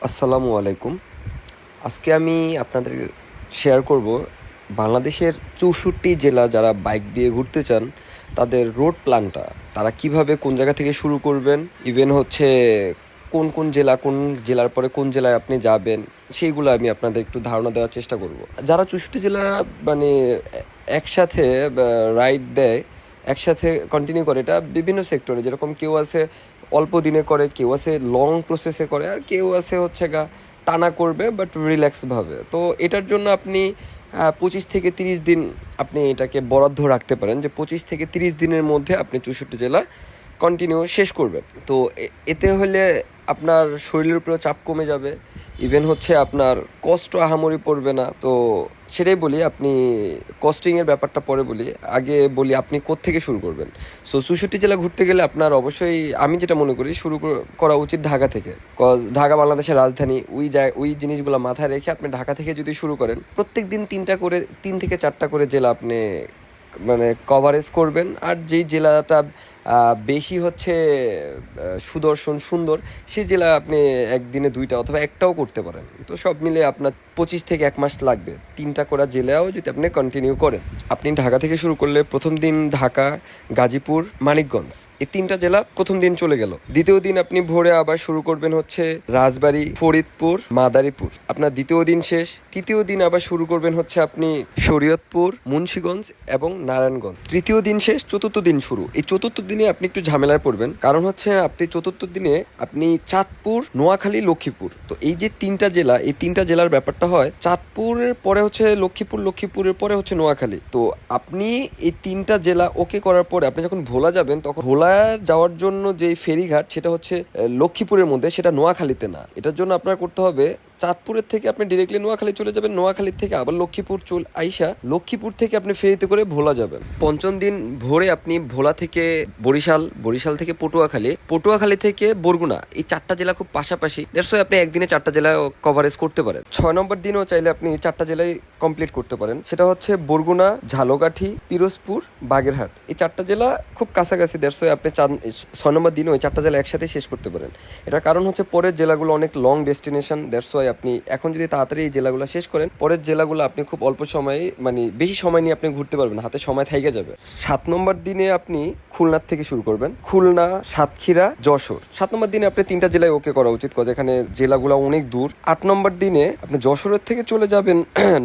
আসসালামু আলাইকুম। আজকে আমি আপনাদের শেয়ার করব বাংলাদেশের ৬৪ জেলা যারা বাইক দিয়ে ঘুরতে চান তাদের রোড প্ল্যানটা। তারা কিভাবে কোন জায়গা থেকে শুরু করবেন, ইভেন হচ্ছে কোন কোন জেলা, কোন জেলার পরে কোন জেলায় আপনি যাবেন, সেইগুলো আমি আপনাদের একটু ধারণা দেওয়ার চেষ্টা করব। যারা ৬৪ জেলা মানে একসাথে রাইড দেয়, একসাথে কন্টিনিউ করে, এটা বিভিন্ন সেক্টরে, যেরকম কেউ আছে অল্প দিনে করে, কেউ আছে লং প্রসেসে করে, আর কেউ আছে হচ্ছে টানা করবে বাট রিল্যাক্সভাবে। তো এটার জন্য আপনি 25 থেকে 30 দিন আপনি এটাকে বরাদ্দ রাখতে পারেন, যে 25 থেকে 30 দিনের মধ্যে আপনি 64 জেলা কন্টিনিউ শেষ করবেন। তো এতে হলে আপনার শরীরের উপরেও চাপ কমে যাবে, ইভেন হচ্ছে আপনার কষ্ট আহামরি পড়বে না। তো সেটাই বলি, আপনি কস্টিংয়ের ব্যাপারটা পরে বলি, আগে বলি আপনি কোত্থেকে শুরু করবেন। সো 64 জেলা ঘুরতে গেলে আপনার অবশ্যই, আমি যেটা মনে করি, শুরু করা উচিত ঢাকা থেকে। কজ ঢাকা বাংলাদেশের রাজধানী, ওই জিনিসগুলো মাথায় রেখে আপনি ঢাকা থেকে যদি শুরু করেন, প্রত্যেক দিন 3 থেকে 4টা করে জেলা আপনি মানে কভারেজ করবেন। আর যেই জেলাটা বেশি হচ্ছে সুদর্শন সুন্দর, সেই জেলা আপনি একদিনে 2টা অথবা একটাও করতে পারেন। তো সব মিলে আপনার 25 থেকে 1 মাস লাগবে 3টা করা জেলাও যদি আপনি কন্টিনিউ করেন। আপনি ঢাকা থেকে শুরু করলে প্রথম দিন ঢাকা, গাজীপুর, মানিকগঞ্জ, এই 3টা জেলা প্রথম দিন চলে গেল। দ্বিতীয় দিন আপনি ভোরে আবার শুরু করবেন হচ্ছে রাজবাড়ী, ফরিদপুর, মাদারীপুর, আপনার দ্বিতীয় দিন শেষ। তৃতীয় দিন আবার শুরু করবেন হচ্ছে আপনি শরীয়তপুর, মুন্সিগঞ্জ এবং নারায়ণগঞ্জ, তৃতীয় দিন শেষ। চতুর্থ দিন শুরু। এই চতুর্থ দিনে আপনি একটু ঝামেলায় পড়বেন, কারণ হচ্ছে আপনি চতুর্থ দিনে আপনি চাঁদপুর, নোয়াখালী, লক্ষ্মীপুর, তো এই যে 3টা জেলা, এই 3টা জেলার ব্যাপারটা হয় চাঁদপুরের পরে হচ্ছে লক্ষ্মীপুর, লক্ষ্মীপুরের পরে হচ্ছে নোয়াখালী। তো আপনি এই 3টা জেলা ওকে করার পরে আপনি যখন ভোলা যাবেন, তখন ভোলা যাওয়ার জন্য যে ফেরিঘাট, সেটা হচ্ছে লক্ষ্মীপুরের মধ্যে, সেটা নোয়াখালীতে না। এটার জন্য আপনার করতে হবে চাঁদপুরের থেকে আপনি ডিরেক্টলি নোয়াখালী চলে যাবেন, নোয়াখালী থেকে আবার লক্ষ্মীপুর আইসা লক্ষ্মীপুর থেকে আপনি ফেরিতে করে ভোলা যাবেন। পঞ্চম দিন ভোরে আপনি ভোলা থেকে বরিশাল, বরিশাল থেকে পটুয়াখালী, পটুয়াখালী থেকে বরগুনা, এই 4টা জেলা খুব পাশাপাশি, দ্যাটস ওয়াই আপনি একদিনে 4টা জেলা কভারেজ করতে পারেন। 6 নম্বর দিনও চাইলে আপনি 4টা জেলায় কমপ্লিট করতে পারেন। সেটা হচ্ছে বরগুনা, ঝালকাঠি, পিরোজপুর, বাগেরহাট, এই 4টা জেলা খুব কাছাকাছি, দ্যাটস ওয়াই আপনি 6 নম্বর দিনও ওই 4টা জেলা একসাথে শেষ করতে পারেন। এটার কারণ হচ্ছে পরের জেলাগুলো অনেক লং ডেস্টিনেশন, দ্যাটস ওয়াই আপনি এখন যদি তাড়াতাড়ি এই জেলাগুলো শেষ করেন, পরের জেলাগুলো আপনি খুব অল্প সময়ে, মানে বেশি সময় নিয়ে আপনি ঘুরতে পারবেন, হাতে সময় থাইকে যাবে। 7 নম্বর দিনে আপনি খুলনার থেকে শুরু করবেন, খুলনা, সাতক্ষীরা, যশোর। 7 নম্বর দিনে আপনি 3টা জেলায় ওকে করা উচিত, কারণ এখানে জেলাগুলো অনেক দূর। 8 নম্বর দিনে আপনি যশোরের থেকে চলে যাবেন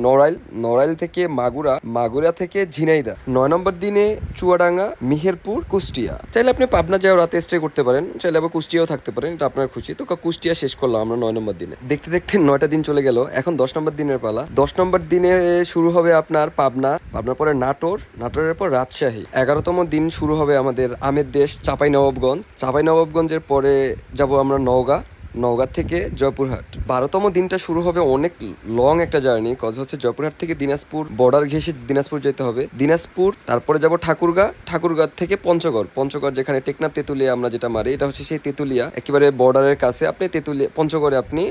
নড়াইল, নড়াইল থেকে মাগুরা, মাগুরা থেকে ঝিনাইদহ। 9 নম্বর দিনে চুয়াডাঙ্গা, মেহেরপুর, কুষ্টিয়া। চাইলে আপনি পাবনা যাও রাতে স্টে করতে পারেন, চাইলে আবার কুষ্টিয়াও থাকতে পারেন, এটা আপনার খুশি। তো কুষ্টিয়া শেষ করলাম আমরা 9 নম্বর দিনে। দেখতে দেখতে 9টা দিন চলে গেল, এখন 10 নম্বর দিনের পালা। 10 নম্বর দিনে শুরু হবে আপনার পাবনা, পাবনার পরে নাটোর, নাটোরের পর রাজশাহী। 11তম দিন শুরু হবে আমাদের আমের দেশ চাঁপাইনবাবগঞ্জ, চাঁপাইনবাবগঞ্জের পরে যাব আমরা নওগাঁ, নওগাঁ থেকে জয়পুরহাট। 12তম দিনটা শুরু হবে অনেক লং একটা জার্নি, কজ হচ্ছে জয়পুরহাট থেকে দিনাজপুর, বর্ডার ঘেঁষে দিনাজপুর যেতে হবে, দিনাজপুর, তারপরে যাব ঠাকুরগাঁ, ঠাকুরগাঁ থেকে পঞ্চগড়, পঞ্চগড় যেখানে টেকনাফ তেঁতুলিয়া আমরা যেটা মারি, এটা হচ্ছে সেই তেঁতুলিয়া, একেবারে বর্ডারের কাছে। আপনি তেঁতুলিয়া, পঞ্চগড়ে আপনি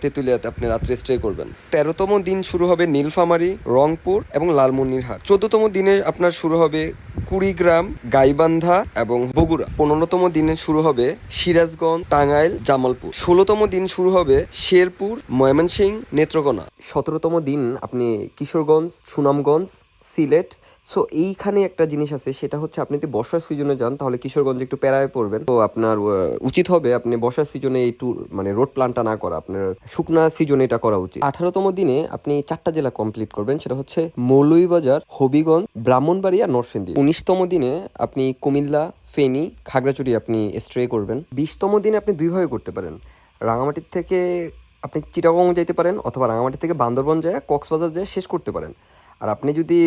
তেঁতুলিয়াতে আপনি রাত্রে স্টে করবেন। 13তম দিন শুরু হবে নীলফামারী, রংপুর এবং লালমনিরহাট। 14তম দিনে আপনার শুরু হবে কুড়িগ্রাম, গাইবান্ধা এবং বগুড়া। 15তম দিনে শুরু হবে সিরাজগঞ্জ, টাঙ্গাইল, জামালপুর। 16তম দিন শুরু হবে শেরপুর, ময়মনসিংহ, নেত্রকোনা। 17তম দিন আপনি কিশোরগঞ্জ, সুনামগঞ্জ, সিলেট। সো এইখানে একটা জিনিস আছে, সেটা হচ্ছে আপনি যদি বর্ষার সিজনে যান তাহলে কিশোরগঞ্জে একটু প্যারায় পড়বেন। তো আপনার উচিত হবে আপনি বর্ষার সিজনে এই ট্যুর মানে রোড প্ল্যানটা না করা, আপনার শুকনা সিজনে এটা করা উচিত। 18তম দিনে আপনি 4টা জেলা কমপ্লিট করবেন, সেটা হচ্ছে মৌলভীবাজার, হবিগঞ্জ, ব্রাহ্মণবাড়িয়া, নরসিংদী। 19তম দিনে আপনি কুমিল্লা, ফেনী, খাগড়াছড়ি আপনি স্টে করবেন। 20তম দিনে আপনি দুইভাবে করতে পারেন, রাঙামাটির থেকে আপনি চিটাগং যাইতে পারেন, অথবা রাঙামাটি থেকে বান্দরবন যায়, কক্সবাজার যায় শেষ করতে পারেন। আর আপনি যদি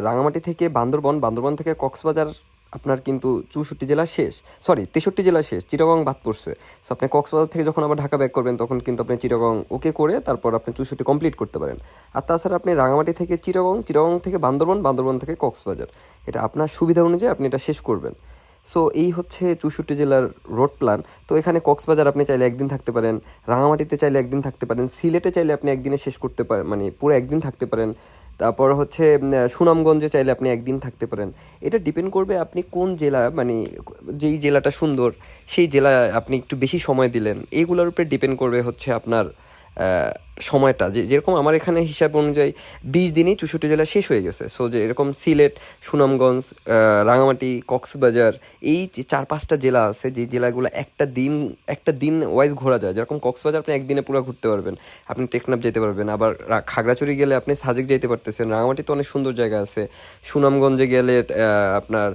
রাঙামাটি থেকে বান্দরবন, বান্দরবন থেকে কক্সবাজার, আপনার কিন্তু 64 জেলা শেষ, সরি 63 জেলা শেষ, চিটাগং বাদ পড়ছে। সো আপনি কক্সবাজার থেকে যখন আবার ঢাকা ব্যাক করবেন, তখন কিন্তু আপনি চিটাগং ওকে করে তারপর আপনি 64 কমপ্লিট করতে পারেন। আর তাছাড়া আপনি রাঙামাটি থেকে চিটাগং, চিটাগং থেকে বান্দরবন, বান্দরবন থেকে কক্সবাজার, এটা আপনার সুবিধা অনুযায়ী আপনি এটা শেষ করবেন। সো এই হচ্ছে 64 জেলার রোড প্ল্যান। তো এখানে কক্সবাজার আপনি চাইলে একদিন থাকতে পারেন, রাঙামাটিতে চাইলে একদিন থাকতে পারেন, সিলেটে চাইলে আপনি একদিনে শেষ করতে পারেন, মানে পুরো একদিন থাকতে পারেন। তারপর হচ্ছে সুনামগঞ্জে চাইলে আপনি একদিন থাকতে পারেন। এটা ডিপেন্ড করবে আপনি কোন জেলা, মানে যেই জেলাটা সুন্দর সেই জেলায় আপনি একটু বেশি সময় দিলেন, এইগুলোর উপরে ডিপেন্ড করবে হচ্ছে আপনার সময়টা। যেরকম আমার এখানে হিসাব অনুযায়ী 20 দিনেই 64 জেলা শেষ হয়ে গেছে। সো যে এরকম সিলেট, সুনামগঞ্জ, রাঙামাটি, কক্সবাজার, এই যে 4-5টা জেলা আছে, যে জেলাগুলো একটা দিন ওয়াইজ ঘোরা যায়। যেরকম কক্সবাজার আপনি একদিনে পুরো ঘুরতে পারবেন, আপনি টেকনাফ যেতে পারবেন, আবার খাগড়াছড়ি গেলে আপনি সাজেক যেতে পারতেছেন, রাঙামাটিতে অনেক সুন্দর জায়গা আছে, সুনামগঞ্জে গেলে আপনার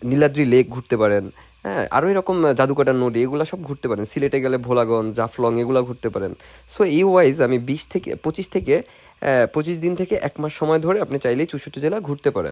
নীলাদ্রি লেক ঘুরতে পারেন। হ্যাঁ, আরও এরকম জাদুকাটা নদী, এগুলো সব ঘুরতে পারেন। সিলেটে গেলে ভোলাগঞ্জ, জাফলং, এগুলো ঘুরতে পারেন। সো এই ওয়াইজ আমি 25 দিন থেকে 1 মাস সময় ধরে আপনি চাইলেই 64 জেলা ঘুরতে পারেন।